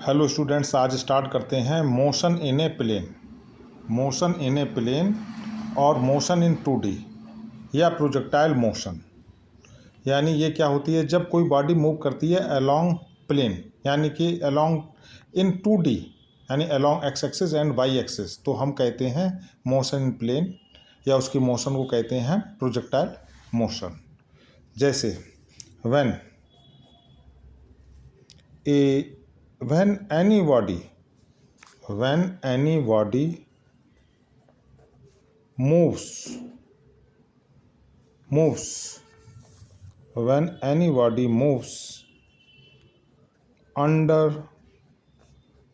Hello students, आज start करते हैं motion in a plane. Motion in a plane और मोशन इन 2D या प्रोजेक्टाइल मोशन। यानी ये क्या होती है, जब कोई बॉडी मूव करती है अलोंग प्लेन, यानी कि अलोंग इन 2D, यानी along x axis and y axis, तो हम कहते हैं मोशन इन प्लेन या उसकी मोशन को कहते हैं प्रोजेक्टाइल मोशन। जैसे when anybody moves when anybody moves under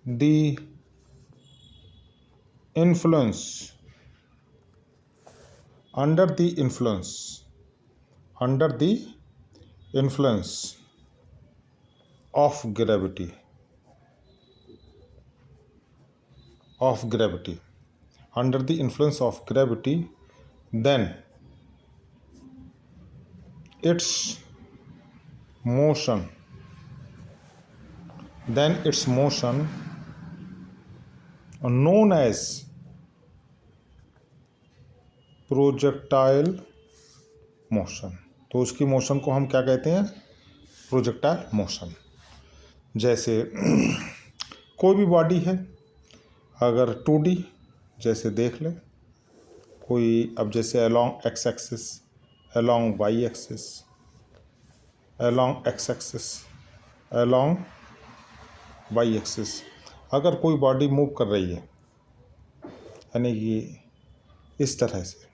the influence of gravity under the influence of gravity, then its motion known as projectile motion. तो उसकी मोशन को हम क्या कहते हैं? Projectile motion. जैसे कोई भी बॉडी है, अगर 2D जैसे देख ले कोई, अब जैसे along x axis, along Y axis, along x axis, along Y axis, अगर कोई बॉडी मूव कर रही है, यानी कि इस तरह से,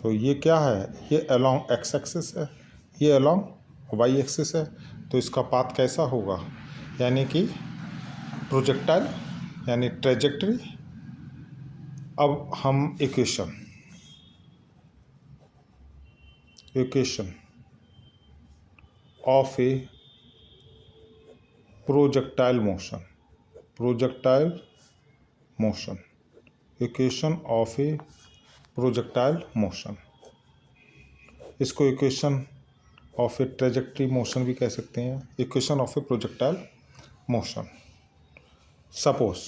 तो ये क्या है? ये अलोंग एक्स एक्सिस है, ये अलोंग वाई एक्सिस है। तो इसका पाथ कैसा होगा? यानी कि प्रोजेक्टाइल, यानी ट्रेजेक्टरी। अब हम equation of a projectile motion, equation of a projectile motion, इसको equation of a trajectory motion भी कह सकते हैं, equation of a projectile motion. Suppose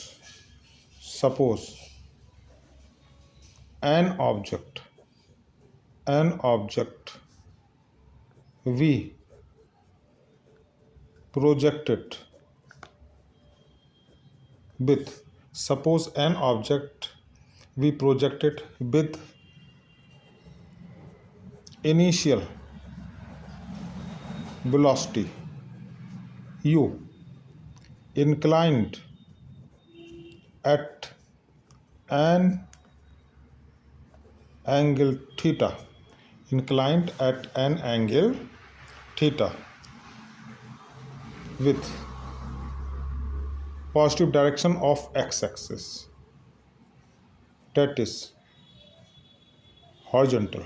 an object we projected with initial velocity u inclined at an angle theta with positive direction of x-axis, that is horizontal।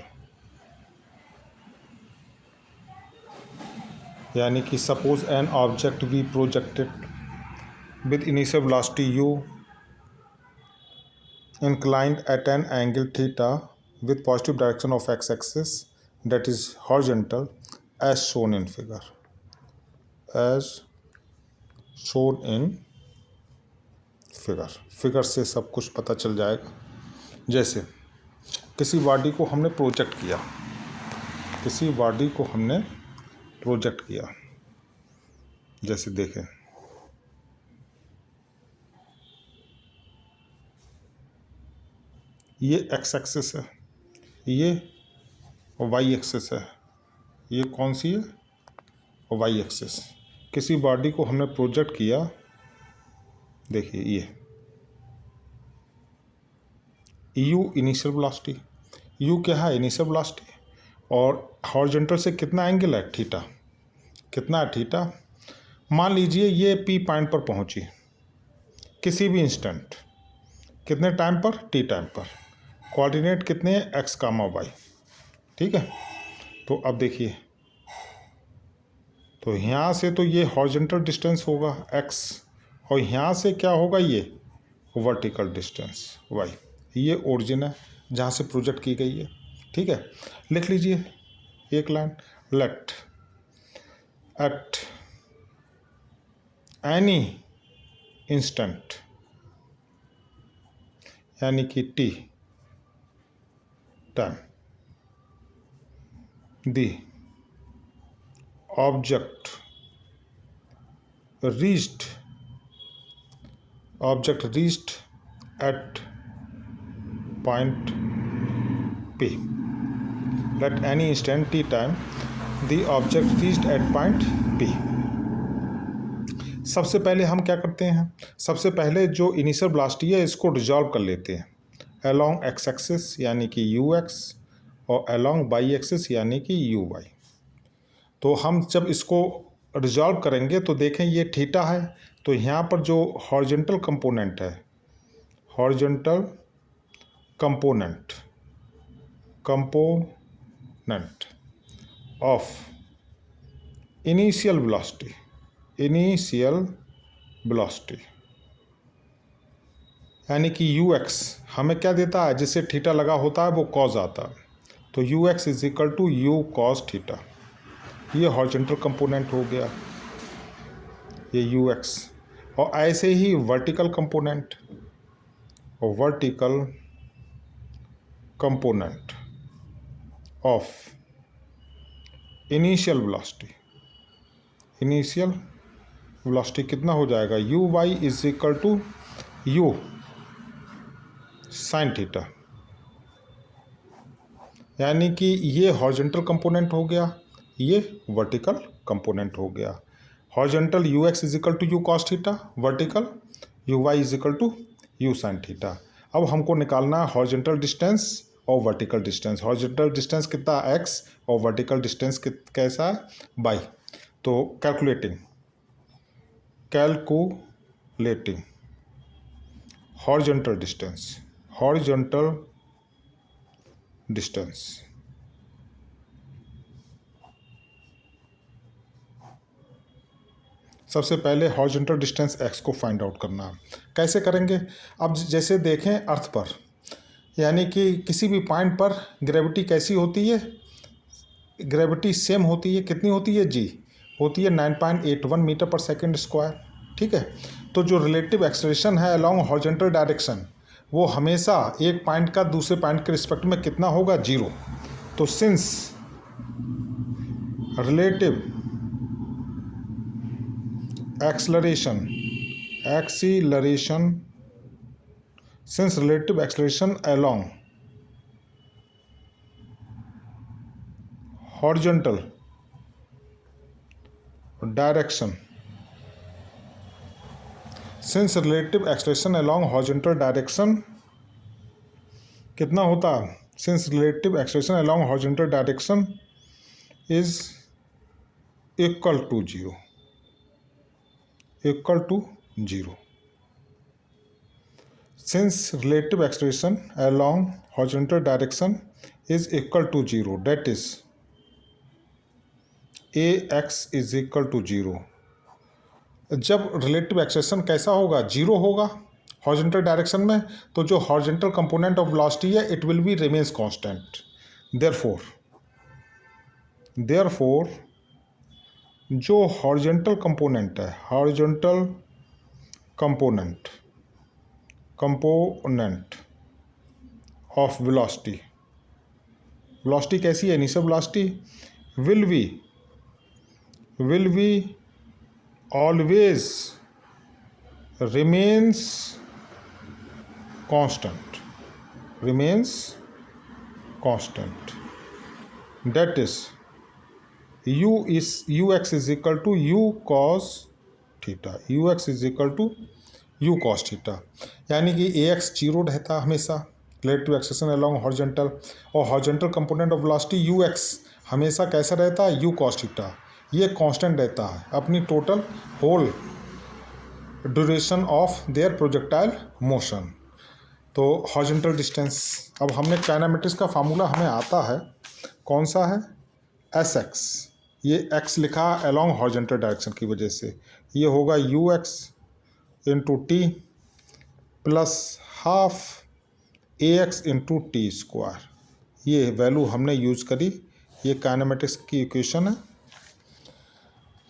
यानी कि suppose an object we projected with initial velocity u inclined at an angle theta with positive direction of x-axis, that is horizontal, as shown in figure। Figure से सब कुछ पता चल जाएगा। जैसे किसी बॉडी को हमने प्रोजेक्ट किया, जैसे देखें ये एक्स एक्सिस है, ये वाई एक्सिस है, ये कौन सी है? Y axis. किसी बॉडी को हमने प्रोजेक्ट किया, देखिए ये यू इनिशियल वेलोसिटी, यू क्या है? Initial velocity. और हॉरिजॉन्टल से कितना एंगल है? थीटा। कितना है? थीटा। मान लीजिए ये पी पॉइंट पर पहुंची किसी भी इंस्टेंट, कितने टाइम पर? टी टाइम पर। कोऑर्डिनेट कितने हैं? X comma y. ठीक है। तो अब देखिए, तो यहाँ से तो ये हॉरिजॉन्टल डिस्टेंस होगा एक्स, और यहाँ से क्या होगा? ये वर्टिकल डिस्टेंस वाई। ये ओरिजिन है जहाँ से प्रोजेक्ट की गई है। ठीक है, लिख लीजिए एक line, let at any instant यानी कि t time the object reached at point P. At any instant t time, the object reached at point P. सबसे पहले हम क्या करते हैं, सबसे पहले जो इनिशियल वेलोसिटी है इसको रिजॉल्व कर लेते हैं अलोंग एक्स एक्सिस यानी कि यू एक्स और अलोंग वाई एक्सिस यानी कि यू वाई। तो हम जब इसको रिजॉल्व करेंगे तो देखें ये थीटा है, तो यहाँ पर जो हॉरिजॉन्टल कंपोनेंट है, horizontal component of initial velocity यानी कि यू एक्स हमें क्या देता है, जिससे थीटा लगा होता है वो कॉस आता है, तो U x is equal to you cos theta. ये हॉरिजॉन्टल कंपोनेंट हो गया, ये यू एक्स। और ऐसे ही vertical component of initial velocity कितना हो जाएगा, U Y is equal to you sine theta. यानी कि ये हॉरिजॉन्टल कंपोनेंट हो गया, ये वर्टिकल कंपोनेंट हो गया। Horizontal u x is equal to you cos theta, vertical u Y is equal to you sine theta. अब हमको निकालना है हॉरिजॉन्टल डिस्टेंस और वर्टिकल डिस्टेंस। हॉरिजॉन्टल डिस्टेंस कितना x और वर्टिकल डिस्टेंस कैसा है y। तो कैलकुलेटिंग हॉरिजॉन्टल डिस्टेंस सबसे पहले हॉरिजॉन्टल डिस्टेंस x को फाइंड आउट करना है। कैसे करेंगे, अब जैसे देखें अर्थ पर, यानी कि किसी भी पॉइंट पर ग्रेविटी कैसी होती है, ग्रेविटी सेम होती है, कितनी होती है, g होती है 9.81 मीटर पर सेकंड स्क्वायर। ठीक है, तो जो रिलेटिव एक्सेलरेशन है अलोंग हॉरिजॉन्टल डायरेक्शन वो हमेशा एक पॉइंट का दूसरे पॉइंट के रिस्पेक्ट में कितना होगा, 0। तो since relative acceleration since relative acceleration along horizontal direction कितना होता है, since relative acceleration along horizontal direction is equal to 0 since relative acceleration along horizontal direction is equal to 0, that is ax is equal to 0। जब relative acceleration कैसा होगा, 0 होगा horizontal direction में, तो जो हॉरिजॉन्टल कंपोनेंट ऑफ वेलोसिटी है it will be remains constant. Therefore जो horizontal component है, हॉरिजॉन्टल कंपोनेंट ऑफ वेलोसिटी कैसी है, initial velocity will be always remains constant, that is ux is equal to u cos theta. यानी कि ax 0 रहता हमेशा relative acceleration along horizontal, और horizontal component of velocity ux हमेशा कैसा रहता है, u cos थीटा। ये कांस्टेंट रहता है अपनी total whole duration of their projectile motion. तो हॉरिजॉन्टल डिस्टेंस, अब हमने काइनेमेटिक्स का फार्मूला हमें आता है, कौन सा है, sx, ये x लिखा अलोंग हॉरिजॉन्टल डायरेक्शन की वजह से, ये होगा ux into T plus half ax into T square. ये वैल्यू हमने यूज करी, ये काइनेमेटिक्स की इक्वेशन है।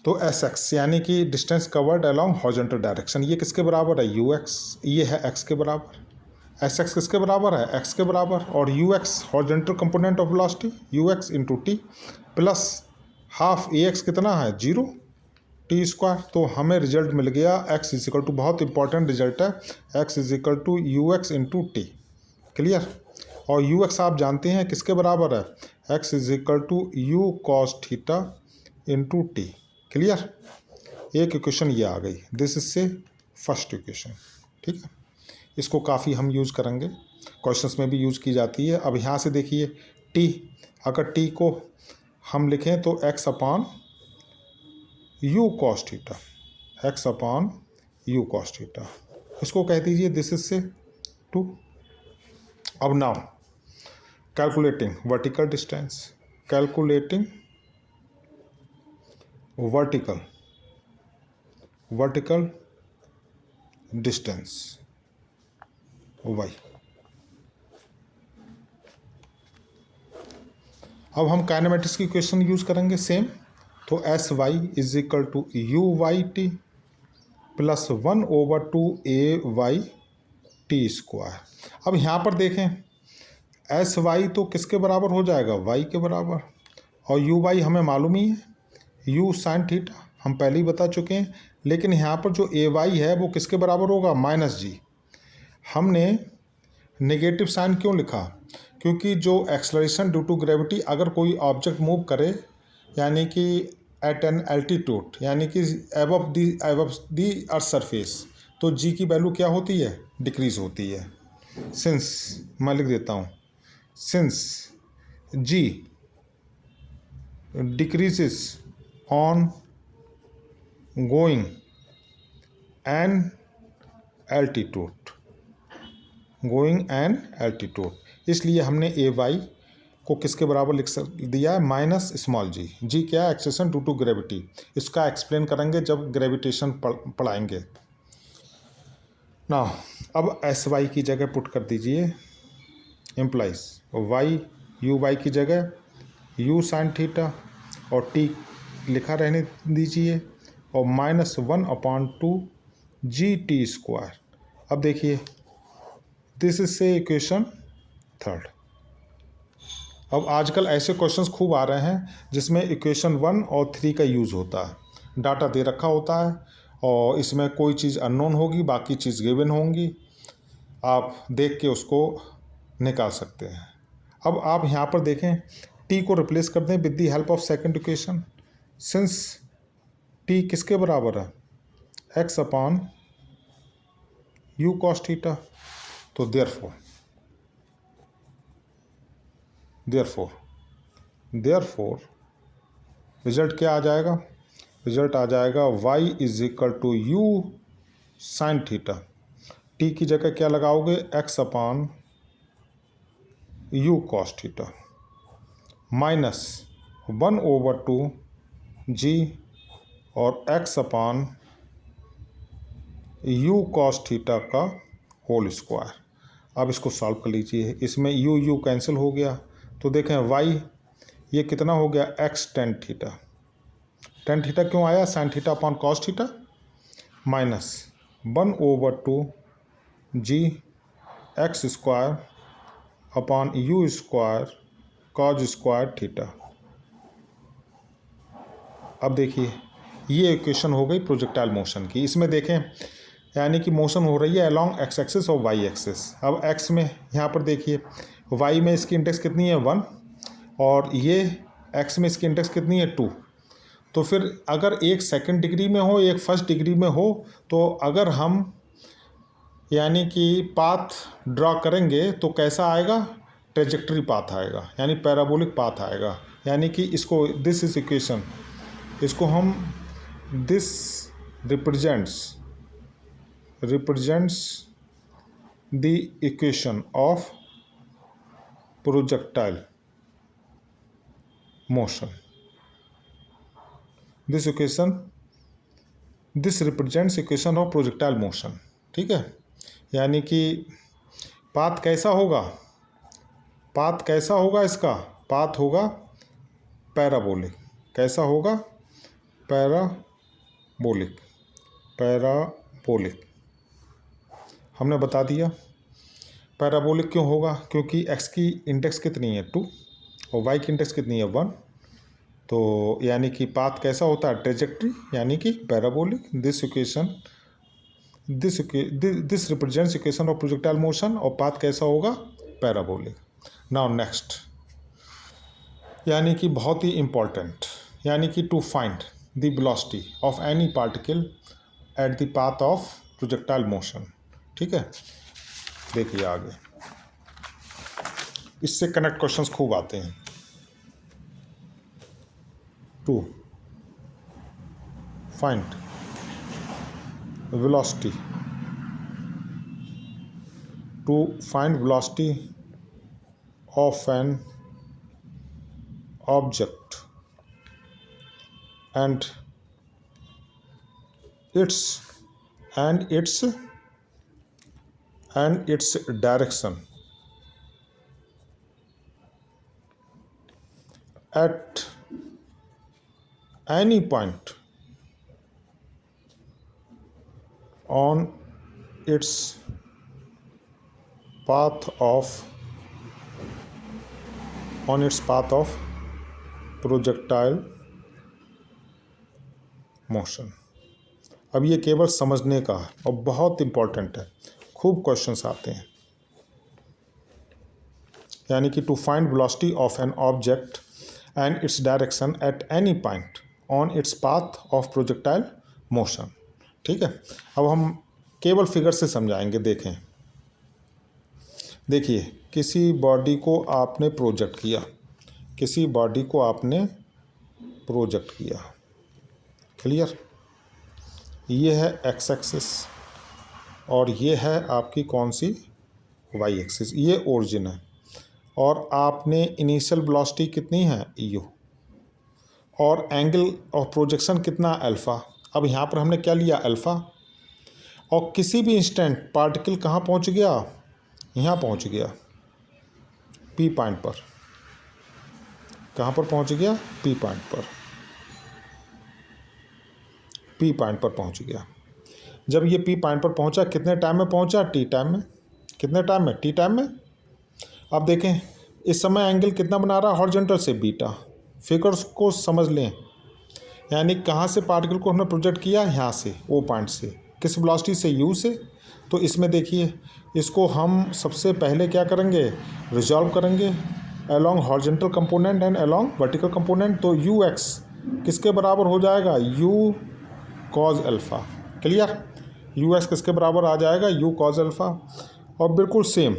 तो एस एक्स यानी कि distance covered along horizontal direction, ये किसके बराबर है, यू एक्स, ये है एक्स के बराबर। एस एक्स किसके बराबर है, एक्स के बराबर, और u x horizontal component of velocity you x into T plus half A x कितना है, 0 टी स्क्वायर। तो हमें रिजल्ट मिल गया एक्स इज इक्वल टू, बहुत इंपॉर्टेंट रिजल्ट है, x is equal to u x into t. Clear. और u x आप जानते हैं किसके बराबर है, x is equal to you cos theta into t. Clear. एक इक्वेशन ये आ गई, this is say first equation. ठीक है, इसको काफ़ी हम यूज़ करेंगे, क्वेश्चंस में भी यूज़ की जाती है। अब यहाँ से देखिए टी, अगर टी को हम लिखें तो x upon u cos theta, x upon u cos theta, इसको कह दीजिए दिस इज से 2। अब now calculating vertical distance, calculating vertical distance y। अब हम काइनेमेटिक्स की क्वेश्चन यूज़ करेंगे सेम, तो s y is equal to u y t plus 1/2 a y t square. अब यहाँ पर देखें एस वाई तो किसके बराबर हो जाएगा, y के बराबर, और यू वाई हमें मालूम ही है, यू साइन थीटा हम पहले ही बता चुके हैं। लेकिन यहाँ पर जो ए वाई है वो किसके बराबर होगा, माइनस जी। हमने नेगेटिव साइन क्यों लिखा, क्योंकि जो एक्सलरेशन ड्यू टू ग्रेविटी, अगर कोई ऑब्जेक्ट मूव करे यानी कि एट एन एल्टीट्यूड यानी कि एबव दी अर्थ सरफेस, तो जी की वैल्यू क्या होती है, डिक्रीज होती है। सिंस मैं लिख देता हूँ, since g decreases on going an altitude, going an altitude, इसलिए हमने ए वाई को किसके बराबर लिख दिया है, माइनस स्मॉल जी। जी क्या है, एक्सेलेरेशन ड्यू टू ग्रेविटी, इसका एक्सप्लेन करेंगे जब ग्रेविटेशन पढ़ाएंगे ना। अब एस वाई की जगह पुट कर दीजिए, एम्प्लाइज वाई यू वाई की जगह यू साइन थीटा और टी लिखा रहने दीजिए, और -1/2 जी टी स्क्वायर। अब देखिए दिस इज से इक्वेशन थर्ड। अब आजकल ऐसे क्वेश्चंस खूब आ रहे हैं जिसमें इक्वेशन 1 और 3 का यूज़ होता है, डाटा दे रखा होता है और इसमें कोई चीज़ अननोन होगी, बाकी चीज़ गिवन होंगी, आप देख के उसको निकाल सकते हैं। अब आप यहाँ पर देखें टी को रिप्लेस कर दें with the help of second equation, since t किसके बराबर है, x upon u cos theta, तो देयरफॉर रिजल्ट क्या आ जाएगा, रिजल्ट आ जाएगा y is equal to you sine theta, t की जगह क्या लगाओगे, x upon u cos theta minus 1/2 g और x upon u cos theta का होल स्क्वायर। अब इसको सॉल्व कर लीजिए, इसमें यू कैंसिल हो गया, तो देखें y ये कितना हो गया, x टेन थीटा क्यों आया, sine theta upon cos theta minus 1/2 g x square upon u square cos square theta. अब देखिए ये इक्वेशन हो गई प्रोजेक्टाइल मोशन की। इसमें देखें यानी कि मोशन हो रही है अलॉन्ग एक्स एक्सिस और वाई एक्सिस। अब एक्स में यहाँ पर देखिए वाई में इसकी इंडेक्स कितनी है 1 और ये एक्स में इसकी इंडेक्स कितनी है 2। तो फिर अगर एक सेकंड डिग्री में हो एक फर्स्ट डिग्री में हो, तो अगर हम यानी कि पाथ ड्रॉ करेंगे तो कैसा आएगा, ट्रेजेक्टरी पाथ आएगा, यानी पैराबोलिक पाथ आएगा। यानी कि इसको दिस इज इक्वेशन, इसको हम this represents the equation of projectile motion. This represents equation of projectile motion. ठीक है, यानी कि पाथ कैसा होगा, इसका पाथ होगा पैराबोलिक। कैसा होगा, पैराबोलिक, पैराबोलिक हमने बता दिया। पैराबोलिक क्यों होगा? क्योंकि x की इंडेक्स कितनी है 2 और y की इंडेक्स कितनी है 1, तो यानी कि पाथ कैसा होता है? ट्रेजेक्ट्री, यानी कि parabolic. This equation this represents equation of projectile motion, और पाथ कैसा होगा? पैराबोलिक। नाउ नेक्स्ट, यानी कि बहुत ही इंपॉर्टेंट, यानी कि to find the velocity of any particle at the path of projectile motion. ठीक है, देखिए आगे, इससे कनेक्ट क्वेश्चंस खूब आते हैं। To find velocity, to find velocity of an object and its direction at any point on its path of projectile motion। अब ये केवल समझने का है और बहुत इंपॉर्टेंट है, खूब क्वेश्चंस आते हैं। यानी कि to find velocity of an object and its direction at any point on its path of projectile motion. ठीक है, अब हम केवल फिगर से समझाएंगे। देखिए, किसी बॉडी को आपने प्रोजेक्ट किया, क्लियर? ये है एक्स एक्सिस और ये है आपकी कौन सी? Y axis. ये ओरिजिन है और आपने इनिशियल वेलोसिटी कितनी है? यू, और एंगल ऑफ प्रोजेक्शन कितना? अल्फ़ा। अब यहाँ पर हमने क्या लिया? अल्फ़ा। और किसी भी इंस्टेंट पार्टिकल कहाँ पहुँच गया? यहाँ पहुँच गया, पी पॉइंट पर। कहाँ पर पहुँच गया? पी पॉइंट पर। पी पॉइंट पर पहुँच गया। जब ये पी पॉइंट पर पहुँचा, कितने टाइम में पहुँचा? टी टाइम में। कितने टाइम में? टी टाइम में। अब देखें, इस समय एंगल कितना बना रहा है? हॉरिजॉन्टल से बीटा। फिगर्स को समझ लें, यानी कहाँ से पार्टिकल को हमने प्रोजेक्ट किया? यहाँ से, वो पॉइंट से। किस वेलोसिटी से? यू से। तो इसमें देखिए, इसको हम सबसे पहले क्या करेंगे? रिजॉल्व करेंगे along horizontal component and along vertical component. तो यू एक्स किसके बराबर हो जाएगा? You cos alpha. Clear? You x किसके बराबर आ जाएगा? You cos alpha. और बिल्कुल सेम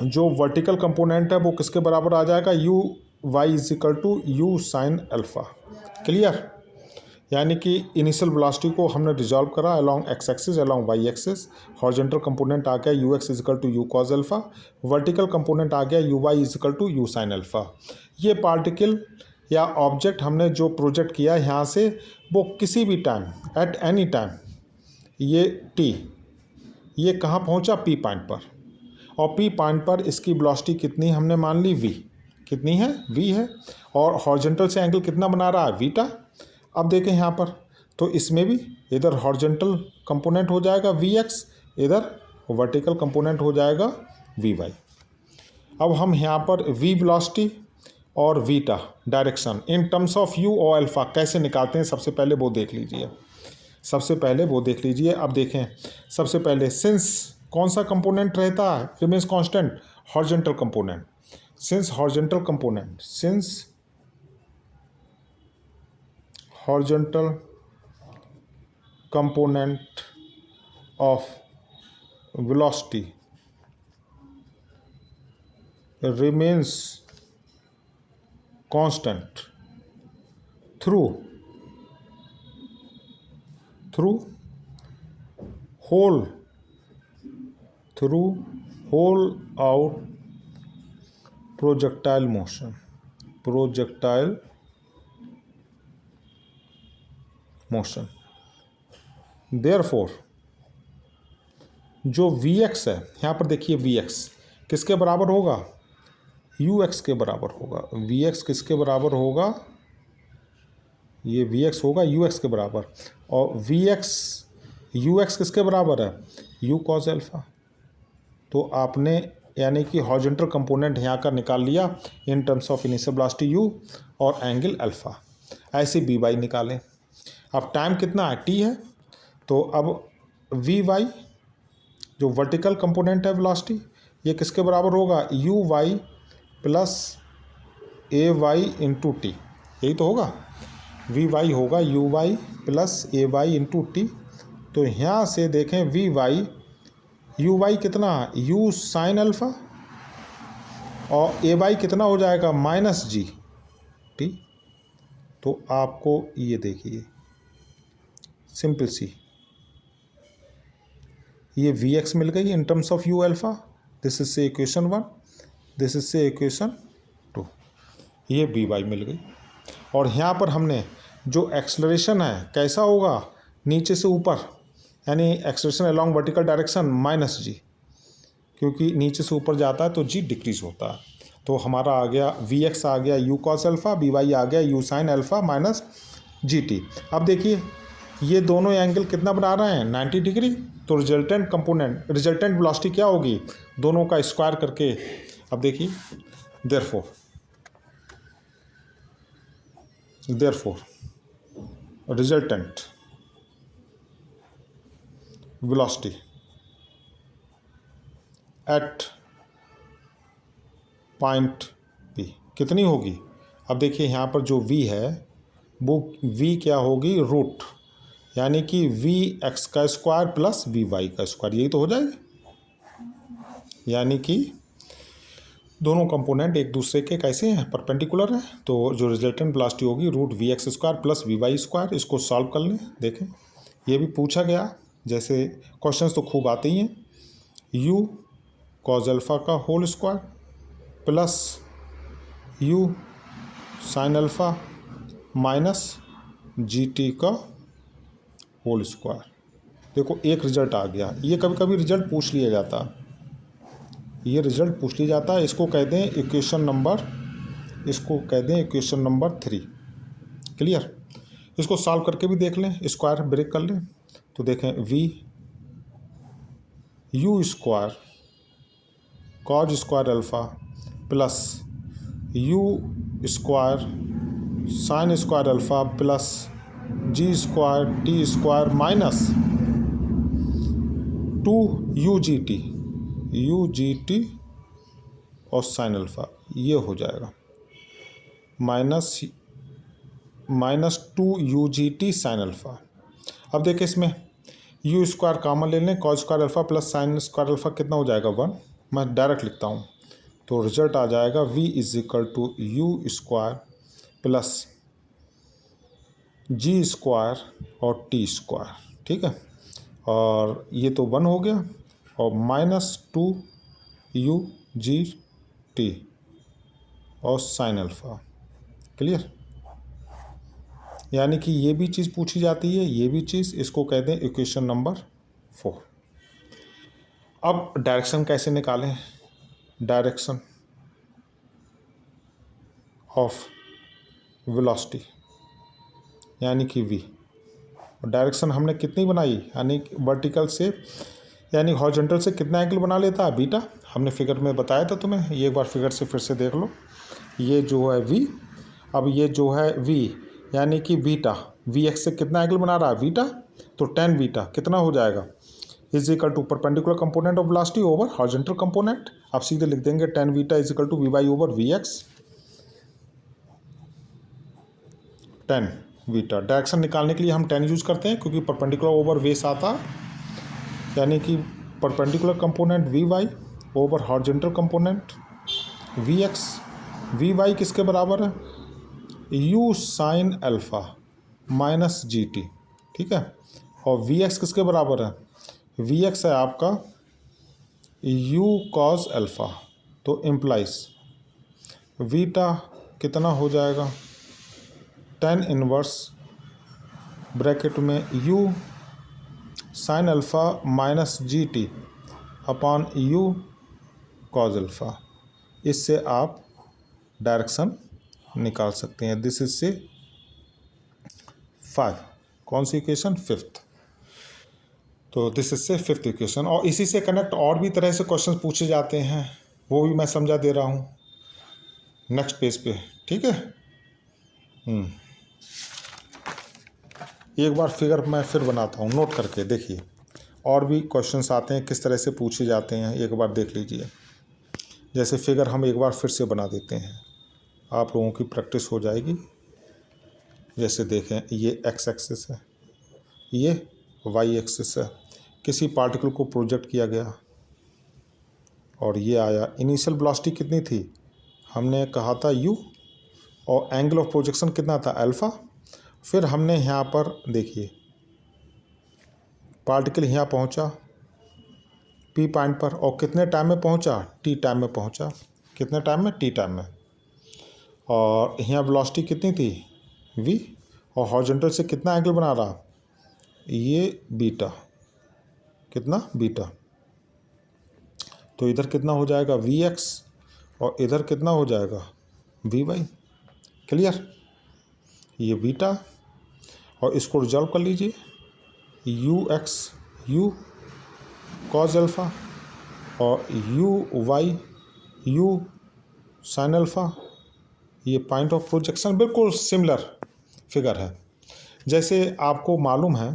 जो वर्टिकल कंपोनेंट है वो किसके बराबर आ जाएगा? U Y is equal to you sine alpha. Clear? यानी कि इनिशियल वेलोसिटी को हमने रिजॉल्व करा along x axis, along Y axis. Horizontal component आ गया U x is equal to U cos alpha, vertical component आ गया U Y is equal to you sine alpha. ये पार्टिकल या ऑब्जेक्ट हमने जो प्रोजेक्ट किया यहाँ से, वो किसी भी टाइम, एट एनी टाइम, ये टी, ये कहाँ पहुँचा? पी पॉइंट पर। और पी पॉइंट पर इसकी वेलोसिटी कितनी हमने मान ली? वी। कितनी है? वी है। और हॉरिजॉन्टल से एंगल कितना बना रहा है? बीटा। अब देखें यहाँ पर, तो इसमें भी इधर हॉरिजॉन्टल कंपोनेंट हो जाएगा वी एक्स, इधर वर्टिकल कंपोनेंट हो जाएगा वी वाई। अब हम यहाँ पर वी वेलोसिटी और Vita direction in terms of you और अल्फ़ा कैसे निकालते हैं, सबसे पहले वो देख लीजिए। अब देखें, सबसे पहले सिंस कौन सा कंपोनेंट रहता है? Remains constant? Horizontal component. Since horizontal component of velocity remains constant through whole out projectile motion। Therefore जो Vx है, यहाँ पर देखिए Vx किसके बराबर होगा? Ux के बराबर होगा। Vx किसके बराबर होगा? ये वी एक्स होगा यू एक्स के बराबर, और वी एक्स यू एक्स किसके बराबर है, यू कॉस अल्फ़ा। तो आपने यानी कि हॉरिजॉन्टल कंपोनेंट यहाँ का निकाल लिया in terms of initial velocity u और एंगल अल्फ़ा। ऐसे बी वाई निकालें। अब टाइम कितना है, टी है, तो अब वी वाई जो वर्टिकल कंपोनेंट है वेलोसिटी, ये किसके बराबर होगा, u y plus a y into t, यही तो होगा। वी वाई होगा u y plus a y into t. तो यहाँ से देखें वी वाई, यू वाई कितना, यू साइन अल्फ़ा, और ए वाई कितना हो जाएगा, माइनस जी टी। तो आपको ये देखिए सिंपल सी ये वी एक्स मिल गई इन terms of you alpha. This is से इक्वेशन 1, दिस इज से इक्वेशन 2, ये बी वाई मिल गई। और यहाँ पर हमने जो एक्सलरेशन है कैसा होगा, नीचे से ऊपर, यानी acceleration along vertical direction minus G, क्योंकि नीचे से ऊपर जाता है तो जी डिक्रीज होता है। तो हमारा आ गया वी एक्स आ गया U cos alpha, V Y आ गया U sine alpha minus G T. अब देखिए ये दोनों एंगल कितना बना रहे हैं, 90 डिग्री। तो रिजल्टेंट कंपोनेंट, रिजल्टेंट वेलोसिटी क्या होगी, दोनों का स्क्वायर करके। अब देखिए therefore resultant velocity at point P कितनी होगी। अब देखिए यहाँ पर जो v है वो v क्या होगी, रूट, यानी कि वी एक्स का स्क्वायर प्लस वी वाई का स्क्वायर, यही तो हो जाएगा। यानी कि दोनों कंपोनेंट एक दूसरे के कैसे हैं, परपेंडिकुलर हैं। तो जो रिजल्टेंट वेलोसिटी होगी root V X square plus V Y square. इसको सॉल्व कर लें, देखें ये भी पूछा गया, जैसे क्वेश्चंस तो खूब आते ही हैं। यू कॉज अल्फ़ा का whole square plus U sine alpha minus G T का होल स्क्वायर। देखो एक रिजल्ट आ गया। ये कभी कभी रिजल्ट पूछ लिया जाता है, ये रिजल्ट पूछ लिया जाता है। इसको कह दें इक्वेशन नंबर, इसको कह दें इक्वेशन नंबर 3। क्लियर। इसको सॉल्व करके भी देख लें, स्क्वायर ब्रेक कर लें। तो देखें V U square cos square alpha plus U square sine square alpha plus G square T square minus 2 U G T और साइन अल्फ़ा, ये हो जाएगा minus 2 U G T sine alpha. अब देखिए इसमें यू स्क्वायर कॉमन ले लें, cos square alpha plus sine square alpha कितना हो जाएगा, 1। मैं डायरेक्ट लिखता हूँ, तो रिजल्ट आ जाएगा v is equal to U square plus G square और टी स्क्वायर, ठीक है। और ये तो 1 हो गया, और माइनस 2 यू जी टी और साइन अल्फ़ा। क्लियर। यानी कि ये भी चीज़ पूछी जाती है, ये भी चीज़, इसको कहते हैं इक्वेशन नंबर 4। अब डायरेक्शन कैसे निकालें, डायरेक्शन ऑफ वेलोसिटी यानी कि v। डायरेक्शन हमने कितनी बनाई, यानी वर्टिकल से, यानी हॉरिजॉन्टल से कितना एंगल बना लेता है, बीटा। हमने फिगर में बताया था तुम्हें, ये एक बार फिगर से फिर से देख लो। ये जो है v, अब ये जो है v यानी कि बीटा, वी एक्स से कितना एंगल बना रहा है, बीटा। तो tan बीटा कितना हो जाएगा, is equal to perpendicular component of velocity over horizontal component. आप सीधे लिख देंगे tan beta is equal to V Y over V X. tan beta direction निकालने के लिए हम tan यूज करते हैं, क्योंकि परपेंडिकुलर ओवर बेस आता है, यानी कि perpendicular component V Y over horizontal component V X. V Y किसके बराबर है, U sine alpha minus G T, ठीक है। और वी एक्स किसके बराबर है, वी एक्स है आपका यू कॉस अल्फ़ा। तो इम्प्लाइज वीटा कितना हो जाएगा, tan इनवर्स ब्रैकेट में you sine alpha minus G T upon you cos alpha. इससे आप डायरेक्शन निकाल सकते हैं। दिस इज से 5। कौन सी इक्वेशन? 5th। तो दिस इज से 5th इक्वेशन। और इसी से कनेक्ट और भी तरह से क्वेश्चन पूछे जाते हैं, वो भी मैं समझा दे रहा हूँ नेक्स्ट पेज पे, ठीक है। एक बार फिगर मैं फिर बनाता हूँ, नोट करके देखिए, और भी क्वेश्चंस आते हैं किस तरह से पूछे जाते हैं, एक बार देख लीजिए। जैसे फिगर हम एक बार फिर से बना देते हैं, आप लोगों की प्रैक्टिस हो जाएगी। जैसे देखें, ये एक्स एक्सिस है, ये वाई एक्सिस है, किसी पार्टिकल को प्रोजेक्ट किया गया और ये आया। इनिशियल वेलोसिटी कितनी थी? हमने कहा था u, और एंगल ऑफ प्रोजेक्शन कितना था? अल्फ़ा। फिर हमने यहाँ पर देखिए, पार्टिकल यहाँ पहुँचा p पॉइंट पर, और कितने टाइम में पहुँचा? t टाइम में पहुँचा। कितने टाइम में? t टाइम में। और यहाँ वेलोसिटी कितनी थी? v, और हॉरिजॉन्टल से कितना एंगल बना रहा? ये बीटा। कितना? बीटा। तो इधर कितना हो जाएगा? vx, और इधर कितना हो जाएगा? vy। क्लियर? ये बीटा, और इसको रिजॉल्व कर लीजिए, ux u cos अल्फ़ा, और uy u sin अल्फ़ा। ये पॉइंट ऑफ प्रोजेक्शन बिल्कुल सिमिलर फिगर है। जैसे आपको मालूम है,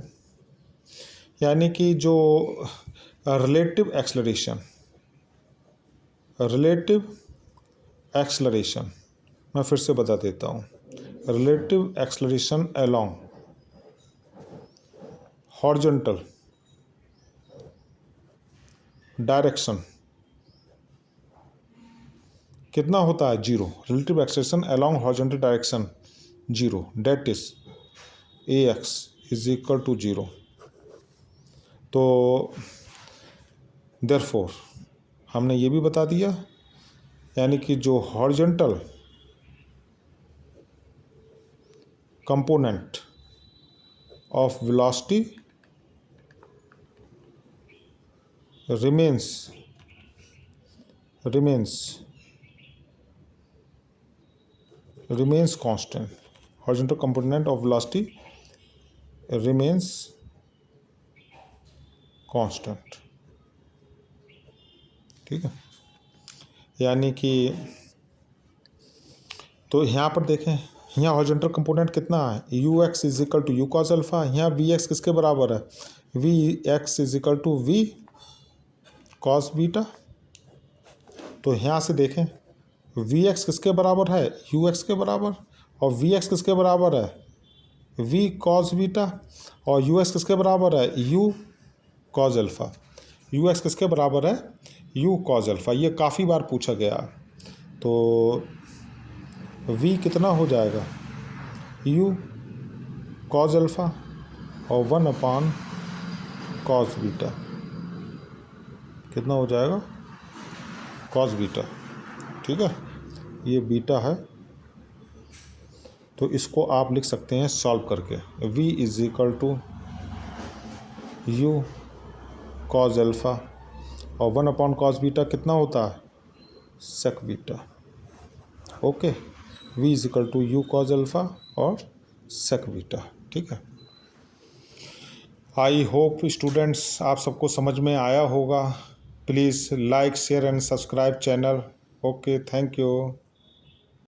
यानी कि जो रिलेटिव एक्सलरेशन मैं फिर से बता देता हूँ। Relative acceleration along horizontal direction कितना होता है? 0। Relative acceleration along horizontal direction 0, that is ax is equal to 0। तो देयरफॉर हमने ये भी बता दिया, यानी कि जो horizontal component of velocity remains constant. Horizontal component of velocity remains constant। ठीक है, यानी कि तो यहाँ पर देखें, यहाँ हॉरिजॉन्टल कंपोनेंट कितना है? ux is equal to u cos alpha. यहाँ vx किसके बराबर है? vx is equal to v cos beta. तो यहाँ से देखें, vx किसके बराबर है? ux के बराबर। और vx किसके बराबर है? v cos beta. और us किसके बराबर है? u cos alpha. ux किसके बराबर है? u cos alpha. ये काफ़ी बार पूछा गया। तो v कितना हो जाएगा? u cos अल्फ़ा और 1 cos बीटा। कितना हो जाएगा? cos beta. ठीक है, ये बीटा है। तो इसको आप लिख सकते हैं सॉल्व करके, v is equal to u cos alpha और 1 cos बीटा कितना होता है? sec beta. Okay, v is equal to u cos alpha और sec बीटा। ठीक है, आई होप स्टूडेंट्स आप सबको समझ में आया होगा। Please like, share and subscribe channel. Okay, thank you.